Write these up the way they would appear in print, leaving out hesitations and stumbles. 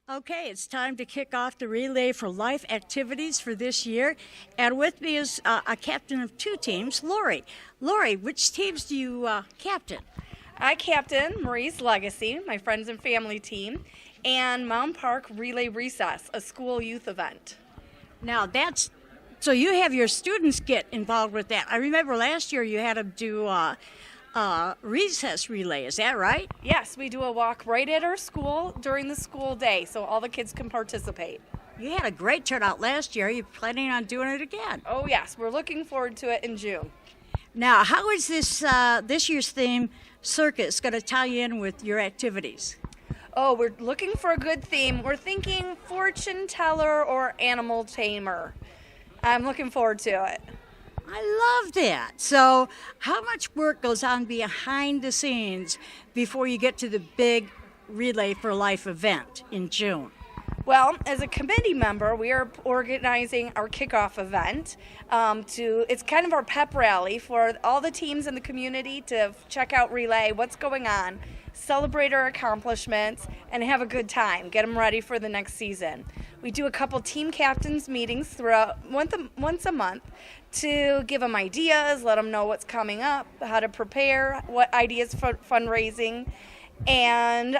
Okay, it's time to kick off the Relay for Life activities for this year. And with me is a captain of two teams, Lori. Lori, which teams do you captain? I captain Marie's Legacy, my friends and family team, and Mound Park Relay Recess, a school youth event. Now so you have your students get involved with that. I remember last year you had them do recess relay, is that right? Yes, we do a walk right at our school during the school day, so all the kids can participate. You had a great turnout last year. You're planning on doing it again? Oh yes, we're looking forward to it in June. Now, how is this year's theme, Circus, going to tie in with your activities? Oh, we're looking for a good theme. We're thinking fortune teller or animal tamer. I'm looking forward to it. I love that. So how much work goes on behind the scenes before you get to the big Relay for Life event in June? Well, as a committee member, we are organizing our kickoff event. It's kind of our pep rally for all the teams in the community to check out Relay, what's going on, celebrate our accomplishments, and have a good time. Get them ready for the next season. We do a couple team captains meetings throughout once a month to give them ideas, let them know what's coming up, how to prepare, what ideas for fundraising. And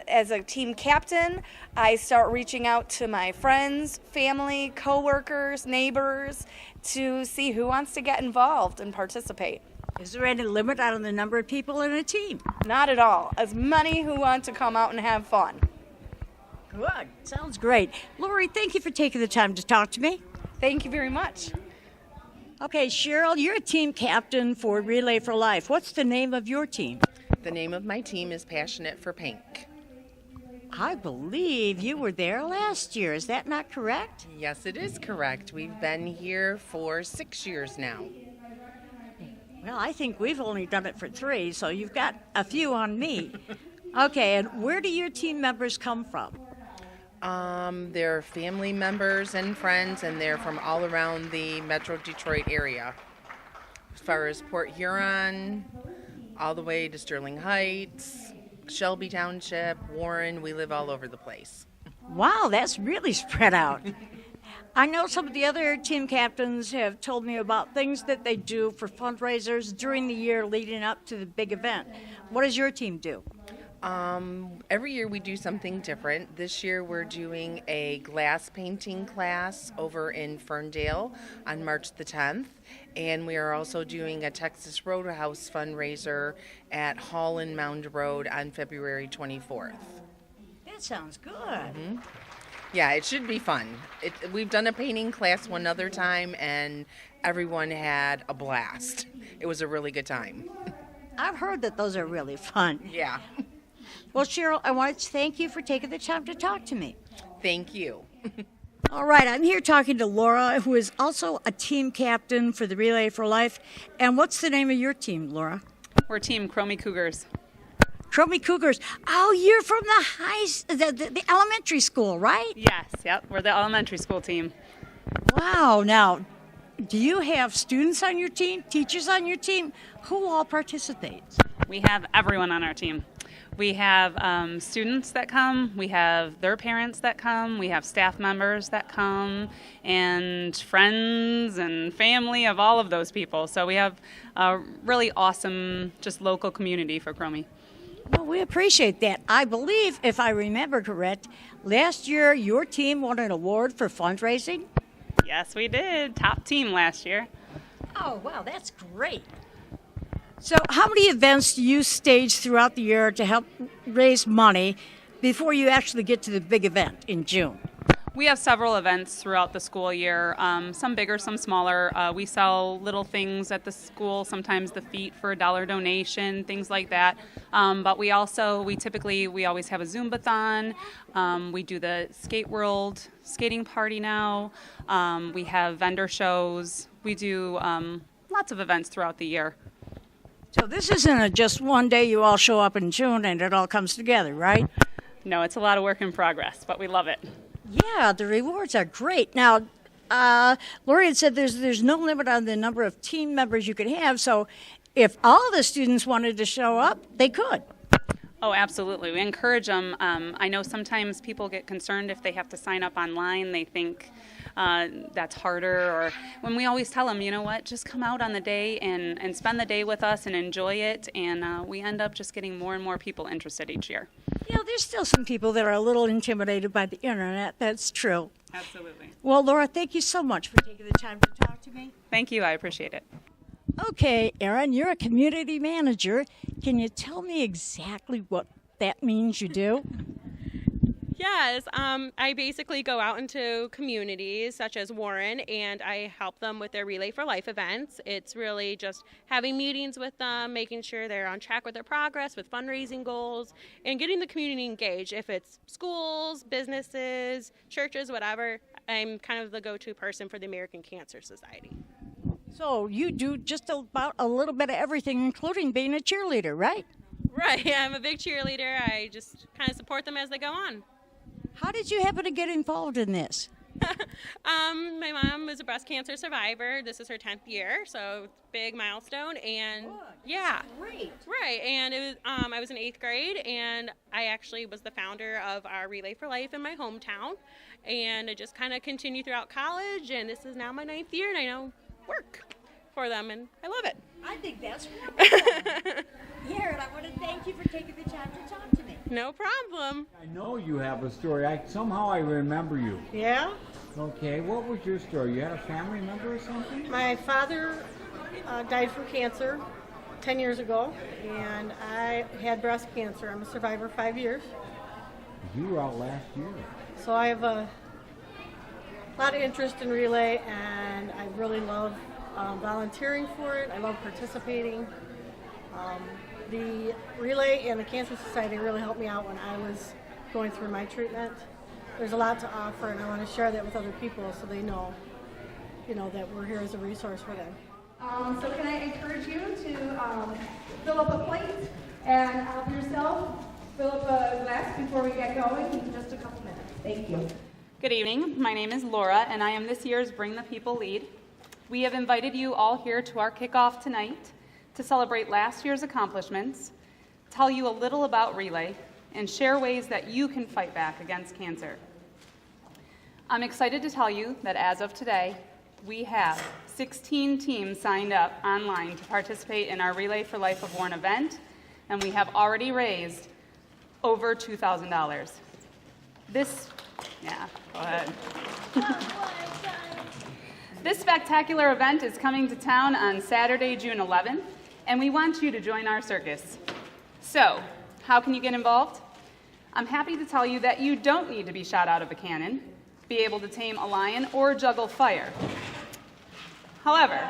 as a team captain, I start reaching out to my friends, family, coworkers, neighbors to see who wants to get involved and participate. Is there any limit on the number of people in a team? Not at all. As many who want to come out and have fun. Good. Sounds great. Lori, thank you for taking the time to talk to me. Thank you very much. Okay, Cheryl, you're a team captain for Relay for Life. What's the name of your team? The name of my team is Passionate for Pink. I believe you were there last year. Is that not correct? Yes, it is correct. We've been here for 6 years now. Well, I think we've only done it for 3, so you've got a few on me. Okay, and where do your team members come from? They're family members and friends, and they're from all around the Metro Detroit area. As far as Port Huron, all the way to Sterling Heights, Shelby Township, Warren, we live all over the place. Wow, that's really spread out. I know some of the other team captains have told me about things that they do for fundraisers during the year leading up to the big event. What does your team do? Every year we do something different. This year we're doing a glass painting class over in Ferndale on March the 10th. And we are also doing a Texas Roadhouse fundraiser at Hall and Mound Road on February 24th. That sounds good. Mm-hmm. Yeah, it should be fun. We've done a painting class one other time, and everyone had a blast. It was a really good time. I've heard that those are really fun. Yeah. Well, Cheryl, I wanted to thank you for taking the time to talk to me. Thank you. All right, I'm here talking to Laura, who is also a team captain for the Relay for Life. And what's the name of your team, Laura? We're Team Cromie Cougars. Cromie Cougars. Oh, you're from the elementary school, right? Yes, yep. We're the elementary school team. Wow. Now, do you have students on your team, teachers on your team? Who all participates? We have everyone on our team. We have students that come, we have their parents that come, we have staff members that come, and friends and family of all of those people. So we have a really awesome, just local community for Cromie. Well, we appreciate that. I believe, if I remember correct, last year your team won an award for fundraising? Yes, we did. Top team last year. Oh, wow, that's great. So how many events do you stage throughout the year to help raise money before you actually get to the big event in June? We have several events throughout the school year, some bigger, some smaller. We sell little things at the school, sometimes the feet for a $1 donation, things like that. But we always have a Zumbathon. We do the Skate World skating party now. We have vendor shows. We do lots of events throughout the year. So this isn't just one day you all show up in June and it all comes together, right? No, it's a lot of work in progress, but we love it. Yeah, the rewards are great. Now, Lori had said there's no limit on the number of team members you could have, so if all the students wanted to show up, they could. Oh, absolutely. We encourage them. I know sometimes people get concerned if they have to sign up online. They think that's harder. Or when we always tell them, you know what, just come out on the day and spend the day with us and enjoy it. And we end up just getting more and more people interested each year. You know, there's still some people that are a little intimidated by the internet. That's true. Absolutely. Well, Laura, thank you so much for taking the time to talk to me. Thank you. I appreciate it. Okay, Erin, you're a community manager. Can you tell me exactly what that means you do? Yes, I basically go out into communities such as Warren and I help them with their Relay for Life events. It's really just having meetings with them, making sure they're on track with their progress, with fundraising goals, and getting the community engaged. If it's schools, businesses, churches, whatever, I'm kind of the go-to person for the American Cancer Society. So you do just about a little bit of everything, including being a cheerleader, right? Right, I'm a big cheerleader. I just kind of support them as they go on. How did you happen to get involved in this? My mom was a breast cancer survivor. This is her 10th year, so big milestone. And yeah, Great. right. And it was I was in 8th grade, and I actually was the founder of our Relay for Life in my hometown. And it just kind of continued throughout college, and this is now my 9th year, and I now work for them, and I love it. I think that's wonderful. Here, and I want to thank you for taking the time to talk to me. No problem. I know you have a story. Somehow I remember you. Yeah, Okay, what was your story? You had a family member or something? my father died from cancer 10 years ago, and I had breast cancer. I'm a survivor 5 years, You were out last year. so I have a lot of interest in Relay, and I really love volunteering for it. I love participating. The Relay and the Cancer Society really helped me out when I was going through my treatment. There's a lot to offer, and I want to share that with other people so they know, that we're here as a resource for them. So can I encourage you to fill up a plate and help yourself fill up a glass before we get going in just a couple minutes. Thank you. Good evening. My name is Laura, and I am this year's Bring the People lead. We have invited you all here to our kickoff tonight to celebrate last year's accomplishments, tell you a little about Relay, and share ways that you can fight back against cancer. I'm excited to tell you that as of today, we have 16 teams signed up online to participate in our Relay for Life of Warren event, and we have already raised over $2,000. Go ahead. This spectacular event is coming to town on Saturday, June 11th, and we want you to join our circus. So, how can you get involved? I'm happy to tell you that you don't need to be shot out of a cannon, be able to tame a lion, or juggle fire. However,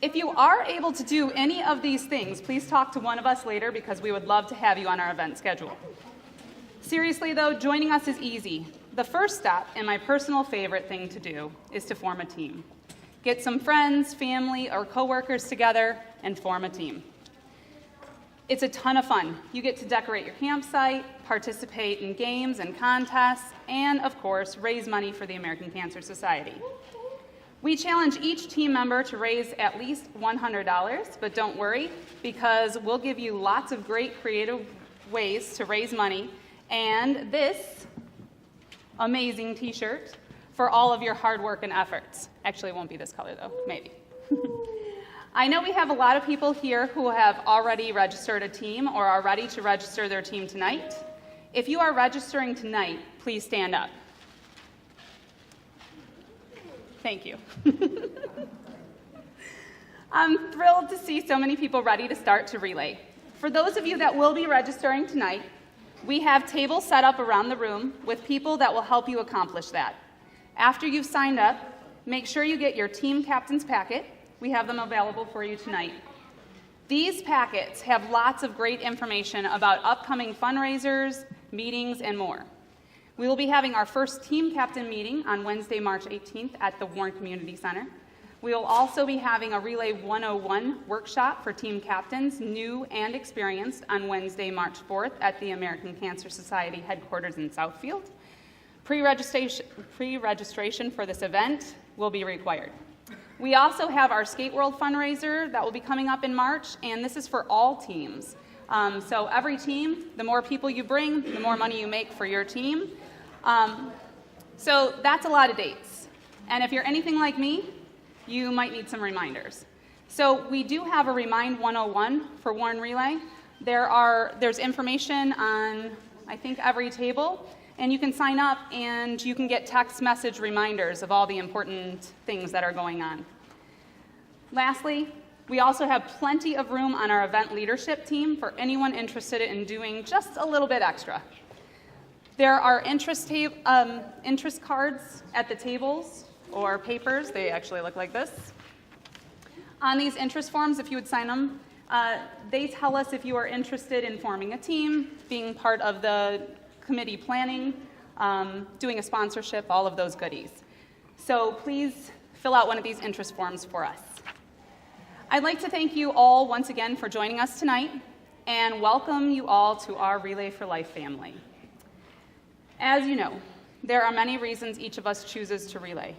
if you are able to do any of these things, please talk to one of us later because we would love to have you on our event schedule. Seriously though, joining us is easy. The first step, and my personal favorite thing to do, is to form a team. Get some friends, family, or coworkers together and form a team. It's a ton of fun. You get to decorate your campsite, participate in games and contests, and of course, raise money for the American Cancer Society. We challenge each team member to raise at least $100, but don't worry, because we'll give you lots of great creative ways to raise money, and this amazing t-shirt for all of your hard work and efforts. Actually, it won't be this color though, maybe. I know we have a lot of people here who have already registered a team or are ready to register their team tonight. If you are registering tonight, please stand up. Thank you. I'm thrilled to see so many people ready to start to relay. For those of you that will be registering tonight, We have tables set up around the room with people that will help you accomplish that. After you've signed up, make sure you get your team captain's packet. We have them available for you tonight. These packets have lots of great information about upcoming fundraisers, meetings, and more. We will be having our first team captain meeting on Wednesday, March 18th at the Warren Community Center. We will also be having a Relay 101 workshop for team captains, new and experienced, on Wednesday, March 4th at the American Cancer Society headquarters in Southfield. Pre-registration for this event will be required. We also have our Skate World fundraiser that will be coming up in March, and this is for all teams. So every team, the more people you bring, the more money you make for your team. So that's a lot of dates. And if you're anything like me, you might need some reminders. So we do have a Remind 101 for Warren Relay. There's information on, I think, every table, and you can sign up and you can get text message reminders of all the important things that are going on. Lastly, we also have plenty of room on our event leadership team for anyone interested in doing just a little bit extra. There are interest cards at the tables, or papers. They actually look like this. On these interest forms, if you would sign them, they tell us if you are interested in forming a team, being part of the committee planning, doing a sponsorship, all of those goodies. So please fill out one of these interest forms for us. I'd like to thank you all once again for joining us tonight and welcome you all to our Relay for Life family. As you know, there are many reasons each of us chooses to relay.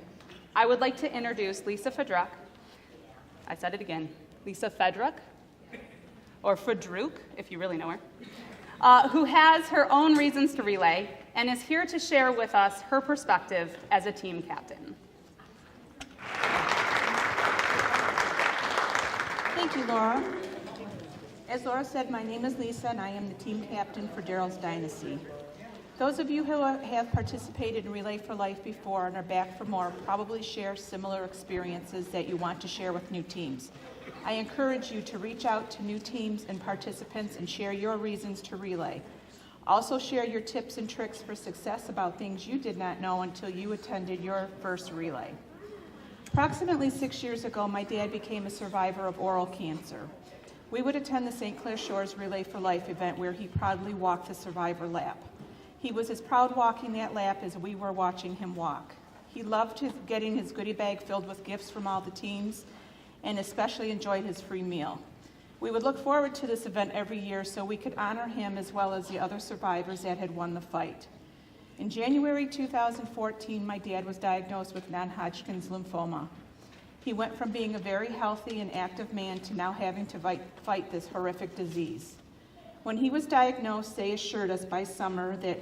I would like to introduce Lisa Fedruk. I said it again, Lisa Fedruk, or Fedruk, if you really know her, who has her own reasons to relay and is here to share with us her perspective as a team captain. Thank you, Laura. As Laura said, my name is Lisa and I am the team captain for Daryl's Dynasty. Those of you who have participated in Relay for Life before and are back for more probably share similar experiences that you want to share with new teams. I encourage you to reach out to new teams and participants and share your reasons to relay. Also share your tips and tricks for success about things you did not know until you attended your first relay. Approximately 6 years ago, my dad became a survivor of oral cancer. We would attend the St. Clair Shores Relay for Life event where he proudly walked the survivor lap. He was as proud walking that lap as we were watching him walk. He loved getting his goodie bag filled with gifts from all the teams and especially enjoyed his free meal. We would look forward to this event every year so we could honor him as well as the other survivors that had won the fight. In January 2014, my dad was diagnosed with non-Hodgkin's lymphoma. He went from being a very healthy and active man to now having to fight this horrific disease. When he was diagnosed, they assured us by summer that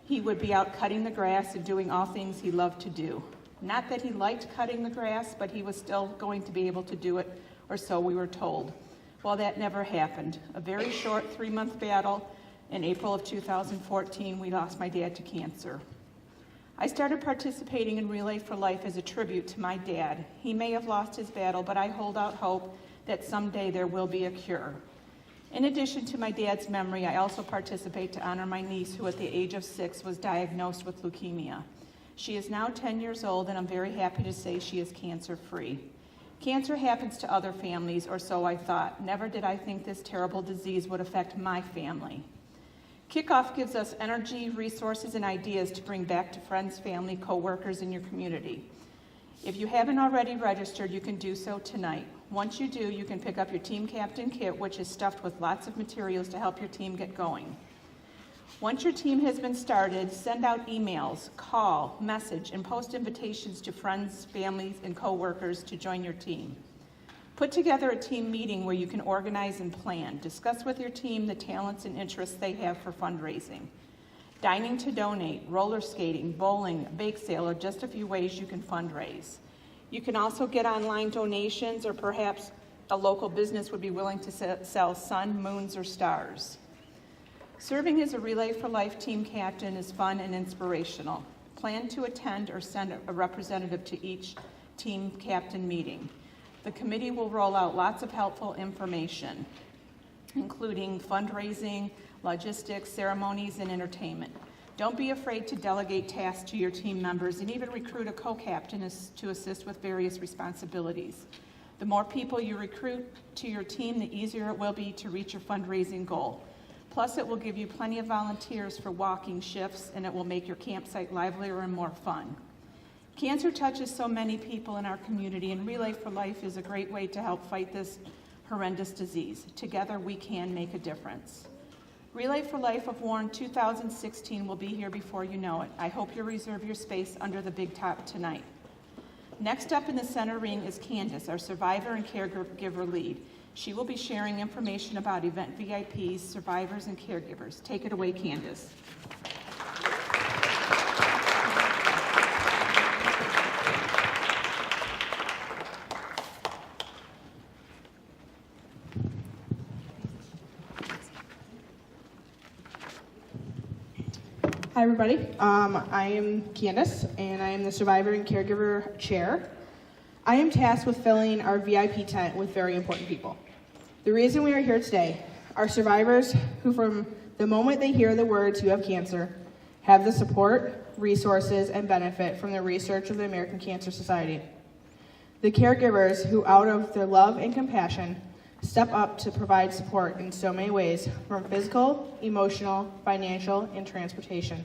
he would be out cutting the grass and doing all things he loved to do. Not that he liked cutting the grass, but he was still going to be able to do it, or so we were told. Well, that never happened. A very short 3-month battle. In April of 2014, we lost my dad to cancer. I started participating in Relay for Life as a tribute to my dad. He may have lost his battle, but I hold out hope that someday there will be a cure. In addition to my dad's memory, I also participate to honor my niece who at the age of 6 was diagnosed with leukemia. She is now 10 years old and I'm very happy to say she is cancer-free. Cancer happens to other families, or so I thought. Never did I think this terrible disease would affect my family. Kickoff gives us energy, resources, and ideas to bring back to friends, family, co-workers in your community. If you haven't already registered, you can do so tonight. Once you do, you can pick up your Team Captain Kit, which is stuffed with lots of materials to help your team get going. Once your team has been started, send out emails, call, message, and post invitations to friends, families, and co-workers to join your team. Put together a team meeting where you can organize and plan. Discuss with your team the talents and interests they have for fundraising. Dining to donate, roller skating, bowling, bake sale are just a few ways you can fundraise. You can also get online donations, or perhaps a local business would be willing to sell sun, moons, or stars. Serving as a Relay for Life team captain is fun and inspirational. Plan to attend or send a representative to each team captain meeting. The committee will roll out lots of helpful information, including fundraising, logistics, ceremonies, and entertainment. Don't be afraid to delegate tasks to your team members and even recruit a co-captain to assist with various responsibilities. The more people you recruit to your team, the easier it will be to reach your fundraising goal. Plus, it will give you plenty of volunteers for walking shifts, and it will make your campsite livelier and more fun. Cancer touches so many people in our community, and Relay for Life is a great way to help fight this horrendous disease. Together, we can make a difference. Relay for Life of Warren 2016 will be here before you know it. I hope you'll reserve your space under the big top tonight. Next up in the center ring is Candace, our survivor and caregiver lead. She will be sharing information about event VIPs, survivors, and caregivers. Take it away, Candace. Hi, everybody. I am Candace, and I am the Survivor and Caregiver Chair. I am tasked with filling our VIP tent with very important people. The reason we are here today are survivors who, from the moment they hear the words "you have cancer," have the support, resources, and benefit from the research of the American Cancer Society. The caregivers who, out of their love and compassion, step up to provide support in so many ways, from physical, emotional, financial, and transportation.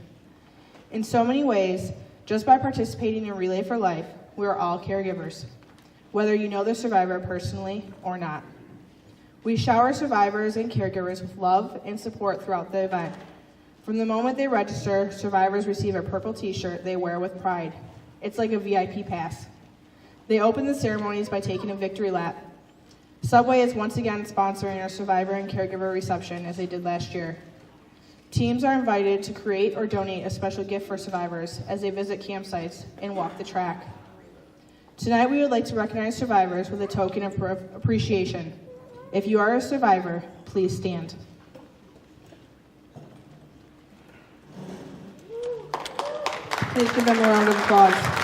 In so many ways, just by participating in Relay for Life, we are all caregivers, whether you know the survivor personally or not. We shower survivors and caregivers with love and support throughout the event. From the moment they register, survivors receive a purple t-shirt they wear with pride. It's like a VIP pass. They open the ceremonies by taking a victory lap. Subway is once again sponsoring our survivor and caregiver reception as they did last year. Teams are invited to create or donate a special gift for survivors as they visit campsites and walk the track. Tonight we would like to recognize survivors with a token of appreciation. If you are a survivor, please stand. Please give them a round of applause.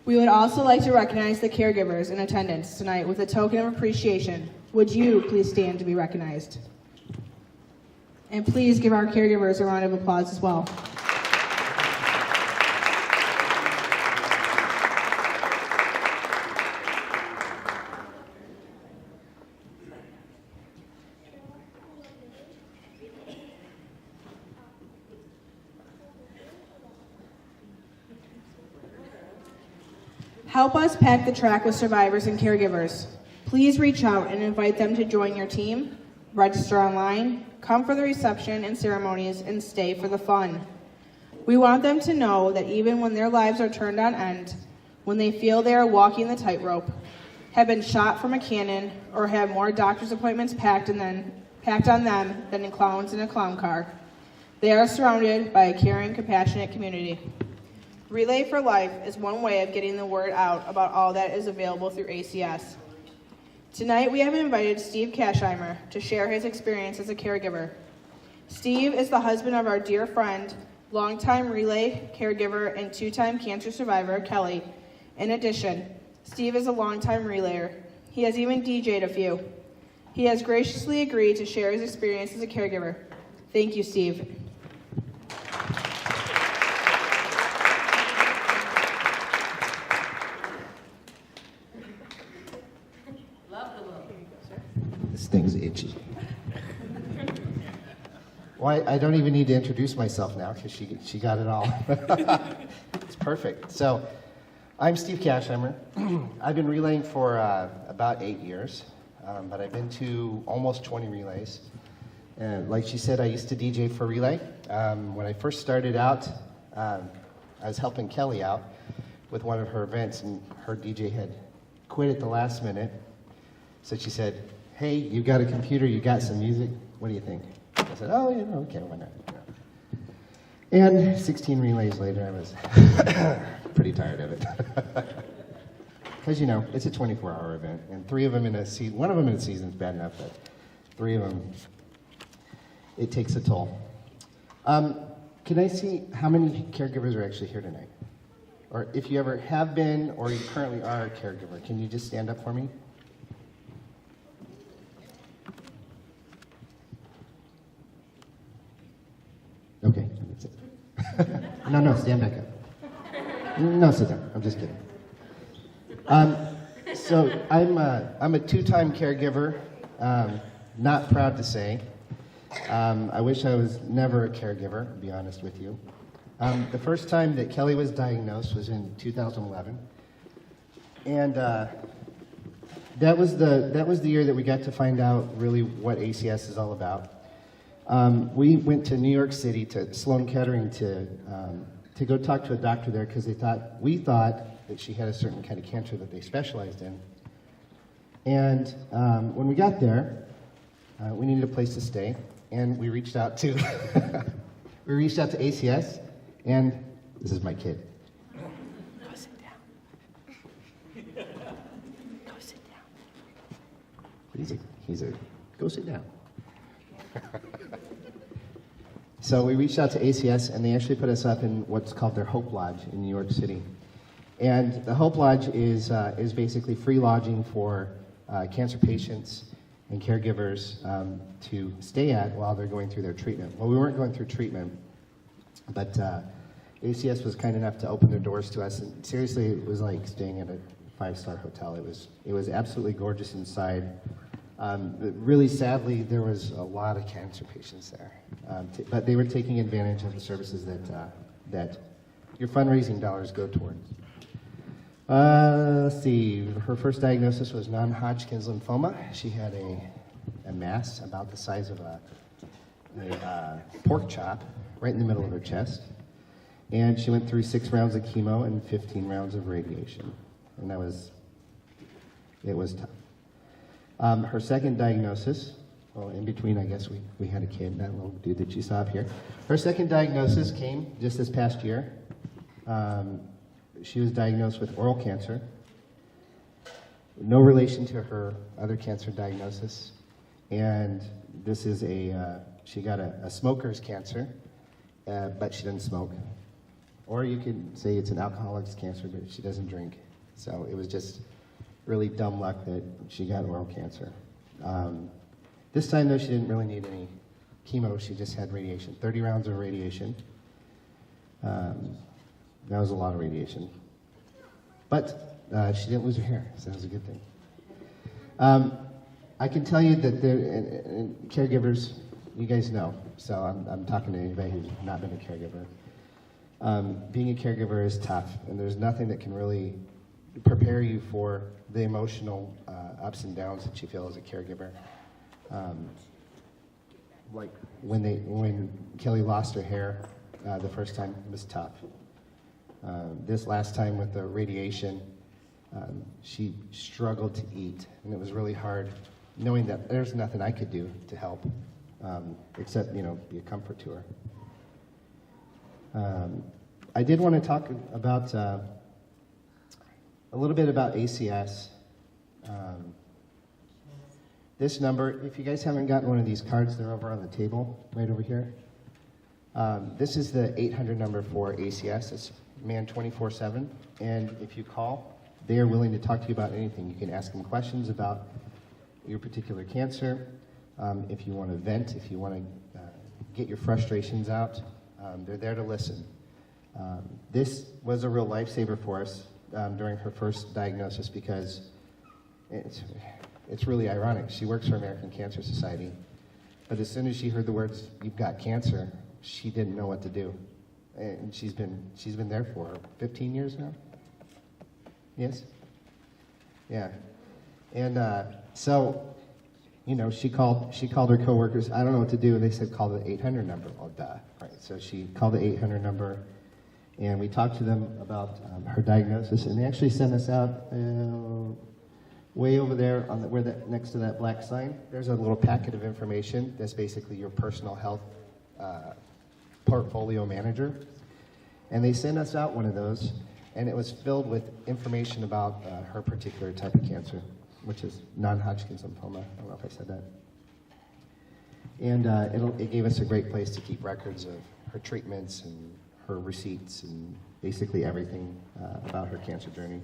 We would also like to recognize the caregivers in attendance tonight with a token of appreciation. Would you please stand to be recognized? And please give our caregivers a round of applause as well. Help us pack the track with survivors and caregivers. Please reach out and invite them to join your team, register online, come for the reception and ceremonies, and stay for the fun. We want them to know that even when their lives are turned on end, when they feel they are walking the tightrope, have been shot from a cannon, or have more doctor's appointments packed on them than in clowns in a clown car, they are surrounded by a caring, compassionate community. Relay for Life is one way of getting the word out about all that is available through ACS. Tonight we have invited Steve Kashheimer to share his experience as a caregiver. Steve is the husband of our dear friend, longtime Relay caregiver and two-time cancer survivor, Kelly. In addition, Steve is a longtime relayer. He has even DJ'd a few. He has graciously agreed to share his experience as a caregiver. Thank you, Steve. This thing's itchy. Well, I don't even need to introduce myself now because she got it all. It's perfect. So, I'm Steve Kashheimer. I've been relaying for about 8 years, but I've been to almost 20 relays. And like she said, I used to DJ for Relay. When I first started out, I was helping Kelly out with one of her events, and her DJ had quit at the last minute. So she said, "Hey, you got a computer, you got some music, what do you think?" I said, "Oh, yeah, okay, why not?" And 16 relays later, I was pretty tired of it. because, you know, it's a 24-hour event, and three of them in a season, one of them in a season is bad enough, but three of them, it takes a toll. Can I see how many caregivers are actually here tonight? Or if you ever have been or you currently are a caregiver, can you just stand up for me? Okay. No, stand back up. No, sit down. I'm just kidding. So I'm a two-time caregiver. Not proud to say. I wish I was never a caregiver, to be honest with you. The first time that Kelly was diagnosed was in 2011, and that was the year that we got to find out really what ACS is all about. We went to New York City to Sloan Kettering to go talk to a doctor there because we thought that she had a certain kind of cancer that they specialized in. And when we got there, we needed a place to stay, and we reached out to ACS, and this is my kid. Go sit down. Go sit down. Go sit down. So we reached out to ACS, and they actually put us up in what's called their Hope Lodge in New York City. And the Hope Lodge is basically free lodging for cancer patients and caregivers to stay at while they're going through their treatment. Well, we weren't going through treatment, but ACS was kind enough to open their doors to us. And seriously, it was like staying at a five-star hotel. It was absolutely gorgeous inside. Really sadly, there was a lot of cancer patients there, but they were taking advantage of the services that your fundraising dollars go towards. Let's see, her first diagnosis was non-Hodgkin's lymphoma. She had a mass about the size of a pork chop right in the middle of her chest. And she went through 6 rounds of chemo and 15 rounds of radiation. And it was tough. Her second diagnosis, well, in between, I guess, we had a kid, that little dude that you saw up here. Her second diagnosis came just this past year. She was diagnosed with oral cancer. No relation to her other cancer diagnosis. And this is she got a smoker's cancer, but she doesn't smoke. Or you could say it's an alcoholic's cancer, but she doesn't drink. So it was just really dumb luck that she got oral cancer. This time, though, she didn't really need any chemo. She just had radiation, 30 rounds of radiation. That was a lot of radiation. But she didn't lose her hair, so that was a good thing. I can tell you that and caregivers, you guys know, so I'm talking to anybody who's not been a caregiver. Being a caregiver is tough, and there's nothing that can really prepare you for the emotional ups and downs that you feel as a caregiver. Like when Kelly lost her hair the first time, it was tough. This last time with the radiation, she struggled to eat, and it was really hard knowing that there's nothing I could do to help except, be a comfort to her. I did want to talk about a little bit about ACS. This number, if you guys haven't gotten one of these cards, they're over on the table, right over here. This is the 800 number for ACS. It's manned 24/7, and if you call, they are willing to talk to you about anything. You can ask them questions about your particular cancer. If you want to vent, if you want to get your frustrations out, they're there to listen. This was a real lifesaver for us during her first diagnosis because it's really ironic. She works for American Cancer Society, but as soon as she heard the words, "You've got cancer," she didn't know what to do. And she's been there for 15 years now. Yes? Yeah. And so, she called her coworkers. I don't know what to do. They said call the 800 number. Oh, duh. Right. So she called the 800 number, and we talked to them about her diagnosis, and they actually sent us out way over there on next to that black sign. There's a little packet of information that's basically your personal health portfolio manager, and they sent us out one of those, and it was filled with information about her particular type of cancer, which is non-Hodgkin's lymphoma. I don't know if I said that. And it gave us a great place to keep records of her treatments and her receipts and basically everything about her cancer journey.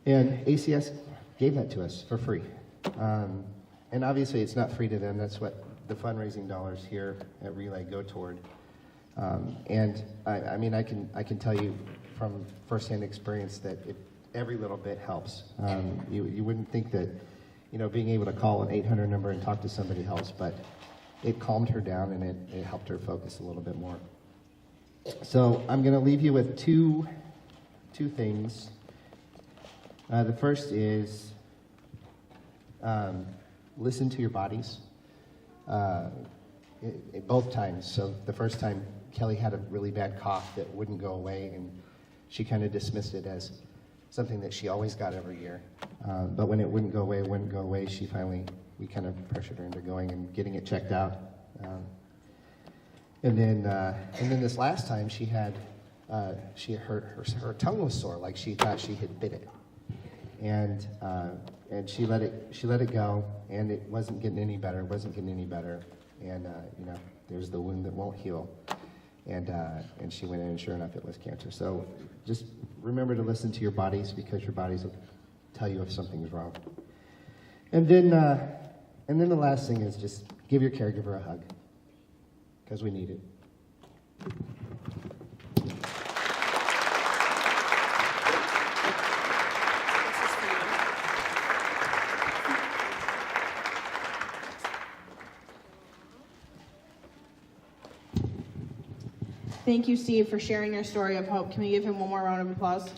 And ACS gave that to us for free. And obviously it's not free to them. That's what the fundraising dollars here at Relay go toward. And I mean, I can tell you from firsthand experience that every little bit helps. You wouldn't think that, you know, being able to call an 800 number and talk to somebody helps, but it calmed her down and it helped her focus a little bit more. So I'm going to leave you with two things. The first is listen to your bodies. Both times. So the first time, Kelly had a really bad cough that wouldn't go away, and she kind of dismissed it as something that she always got every year. But when it wouldn't go away, we kind of pressured her into going and getting it checked out. And then this last time, her tongue was sore, like she thought she had bit it, and she let it go, and it wasn't getting any better. And you know, there's the wound that won't heal, and she went in, and sure enough, it was cancer. So just remember to listen to your bodies, because your bodies will tell you if something's wrong. And then the last thing is just give your caregiver a hug, because we need it. Thank you, Steve, for sharing your story of hope. Can we give him one more round of applause?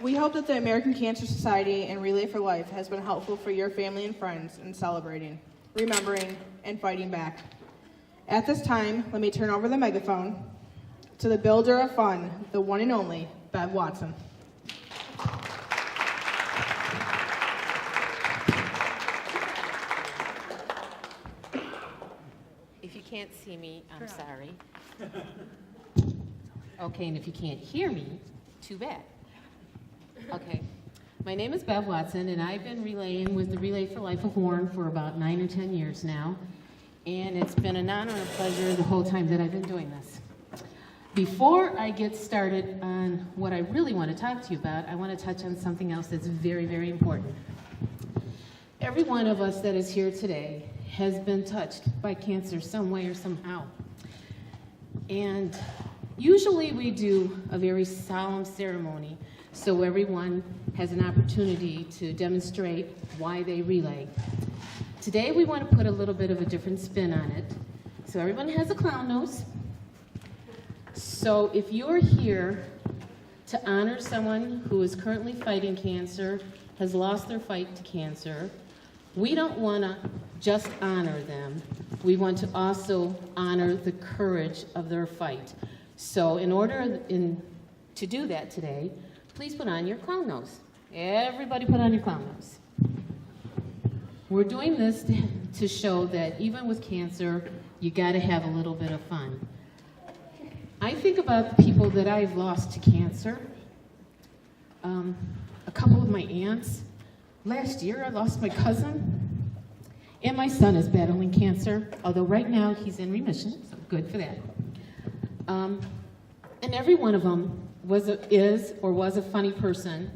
We hope that the American Cancer Society and Relay for Life has been helpful for your family and friends in celebrating, remembering, and fighting back. At this time, let me turn over the megaphone to the builder of fun, the one and only Bev Watson. If you can't see me, I'm sorry. Okay, and if you can't hear me, too bad. Okay, my name is Bev Watson, and I've been relaying with the Relay for Life of Warren for about 9 or 10 years now, and it's been an honor and a pleasure the whole time that I've been doing this. Before I get started on what I really want to talk to you about, I want to touch on something else that's very, very important. Every one of us that is here today has been touched by cancer some way or somehow. And usually we do a very solemn ceremony so everyone has an opportunity to demonstrate why they relay. Today we want to put a little bit of a different spin on it. So everyone has a clown nose. So if you're here to honor someone who is currently fighting cancer, has lost their fight to cancer, we don't want to just honor them. We want to also honor the courage of their fight. So in order to do that today, please put on your clown nose. Everybody put on your clown nose. We're doing this to show that even with cancer, you got to have a little bit of fun. I think about the people that I've lost to cancer. A couple of my aunts. Last year, I lost my cousin. And my son is battling cancer, although right now he's in remission, so good for that. And every one of them was a funny person,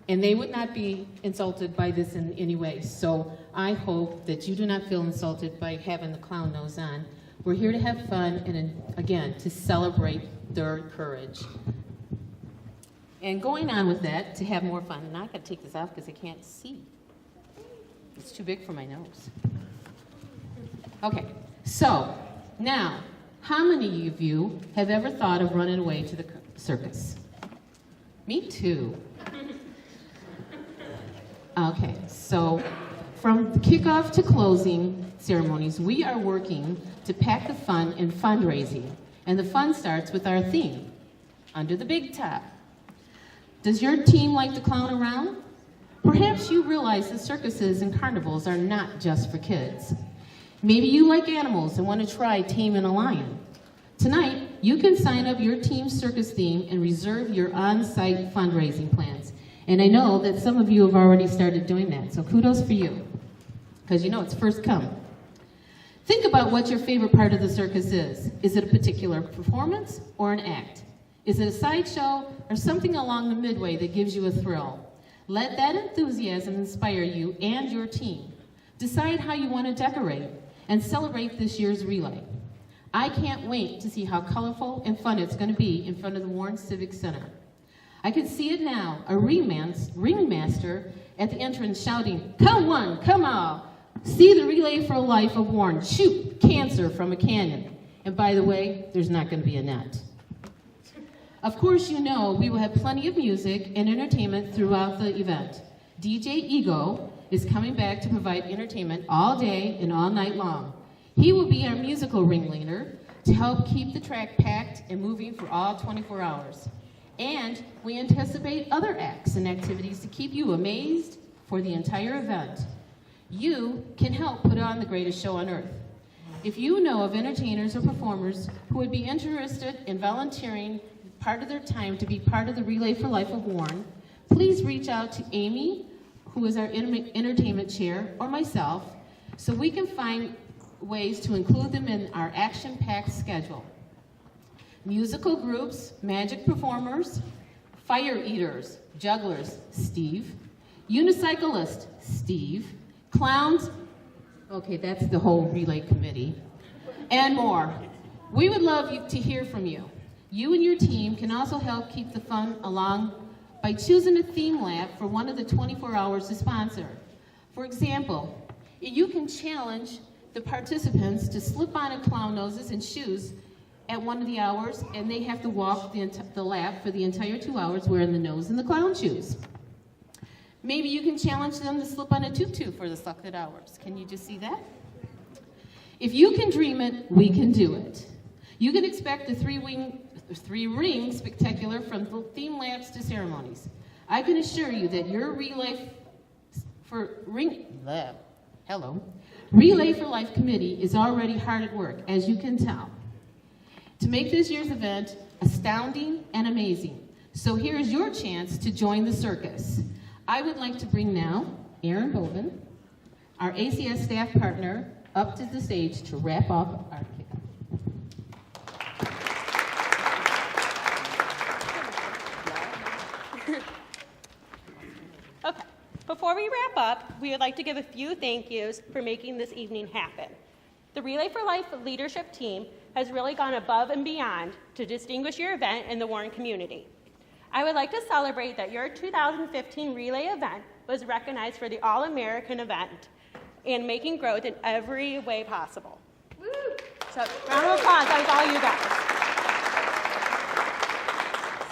and they would not be insulted by this in any way. So I hope that you do not feel insulted by having the clown nose on. We're here to have fun and, again, to celebrate their courage. And going on with that, to have more fun, and I gotta take this off because I can't see. It's too big for my nose. Okay, so now, how many of you have ever thought of running away to the circus? Me too. Okay, so from kickoff to closing ceremonies, we are working to pack the fun in fundraising. And the fun starts with our theme, Under the Big Top. Does your team like to clown around? Perhaps you realize that circuses and carnivals are not just for kids. Maybe you like animals and want to try taming a lion. Tonight, you can sign up your team's circus theme and reserve your on-site fundraising plans. And I know that some of you have already started doing that, so kudos for you, because you know it's first come. Think about what your favorite part of the circus is. Is it a particular performance or an act? Is it a sideshow or something along the midway that gives you a thrill? Let that enthusiasm inspire you and your team. Decide how you want to decorate and celebrate this year's relay. I can't wait to see how colorful and fun it's going to be in front of the Warren Civic Center. I can see it now, a ringmaster at the entrance shouting, "Come one, come all, see the Relay for Life of Warren, shoot cancer from a canyon." And by the way, there's not going to be a net. Of course, you know we will have plenty of music and entertainment throughout the event. DJ Ego is coming back to provide entertainment all day and all night long. He will be our musical ringleader to help keep the track packed and moving for all 24 hours. And we anticipate other acts and activities to keep you amazed for the entire event. You can help put on the greatest show on earth. If you know of entertainers or performers who would be interested in volunteering part of their time to be part of the Relay for Life of Warren, please reach out to Amy, who is our entertainment chair, or myself, so we can find ways to include them in our action-packed schedule. Musical groups, magic performers, fire eaters, jugglers, Steve, unicyclist, Steve, clowns, okay, that's the whole relay committee, and more. We would love to hear from you. You and your team can also help keep the fun along by choosing a theme lab for one of the 24 hours to sponsor. For example, you can challenge the participants to slip on a clown noses and shoes at one of the hours, and they have to walk the lap for the entire 2 hours wearing the nose and the clown shoes. Maybe you can challenge them to slip on a tutu for the selected hours. Can you just see that? If you can dream it, we can do it. You can expect the three-ring spectacular from theme labs to ceremonies. I can assure you that your Relay for Life committee is already hard at work, as you can tell, to make this year's event astounding and amazing. So here's your chance to join the circus. I would like to bring now Aaron Bovin, our ACS staff partner, up to the stage to wrap up our kickoff. Okay, before we wrap up, we would like to give a few thank yous for making this evening happen. The Relay for Life leadership team has really gone above and beyond to distinguish your event in the Warren community. I would like to celebrate that your 2015 Relay event was recognized for the All-American event and making growth in every way possible. Woo! So, round of applause, that was all you guys.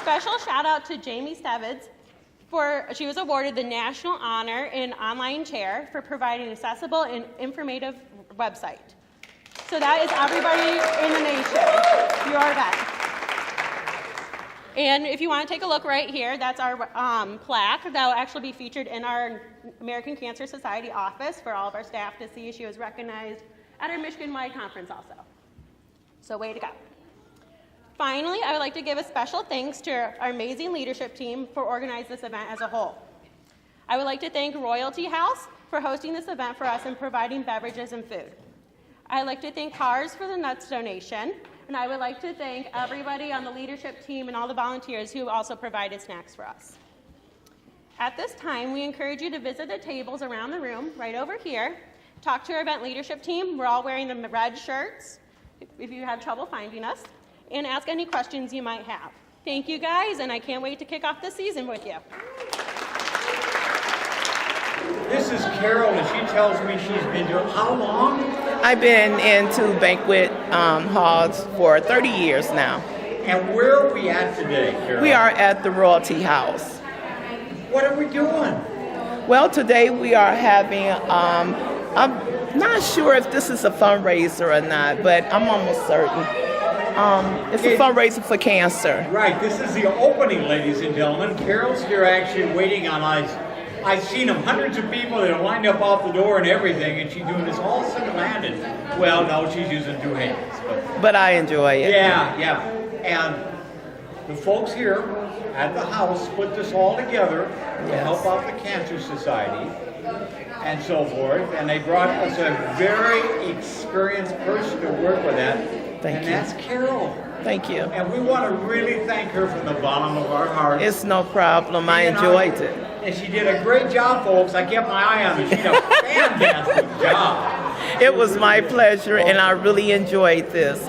Special shout out to Jamie Stevens. She was awarded the National Honor in Online Chair for providing an accessible and informative website. So that is everybody in the nation, your event. And if you want to take a look right here, that's our plaque that will actually be featured in our American Cancer Society office for all of our staff to see. She was recognized at our Michigan-wide conference also. So way to go. Finally, I would like to give a special thanks to our amazing leadership team for organizing this event as a whole. I would like to thank Royalty House for hosting this event for us and providing beverages and food. I'd like to thank Cars for the nuts donation, and I would like to thank everybody on the leadership team and all the volunteers who also provided snacks for us. At this time, we encourage you to visit the tables around the room, right over here. Talk to our event leadership team. We're all wearing the red shirts, if you have trouble finding us, and ask any questions you might have. Thank you guys, and I can't wait to kick off the season with you. This is Carol, and she tells me she's been doing how long? I've been into banquet halls for 30 years now. And where are we at today, Carol? We are at the Royalty House. What are we doing? Well, today we are having, I'm not sure if this is a fundraiser or not, but I'm almost certain. It's a fundraiser for cancer. Right, this is the opening, ladies and gentlemen. Carol's here actually waiting on us I've seen them, hundreds of people that are lined up out the door and everything, and she's doing this all single-handed. Well, no, she's using two hands. But I enjoy it. Yeah. And the folks here at the house put this all together to help out the Cancer Society and so forth. And they brought us a very experienced person to work with that. Thank you. That's Carol. Thank you. And we want to really thank her from the bottom of our hearts. It's no problem. I enjoyed it. And she did a great job, folks. I kept my eye on her. She did a fantastic job. It was my pleasure, and I really enjoyed this.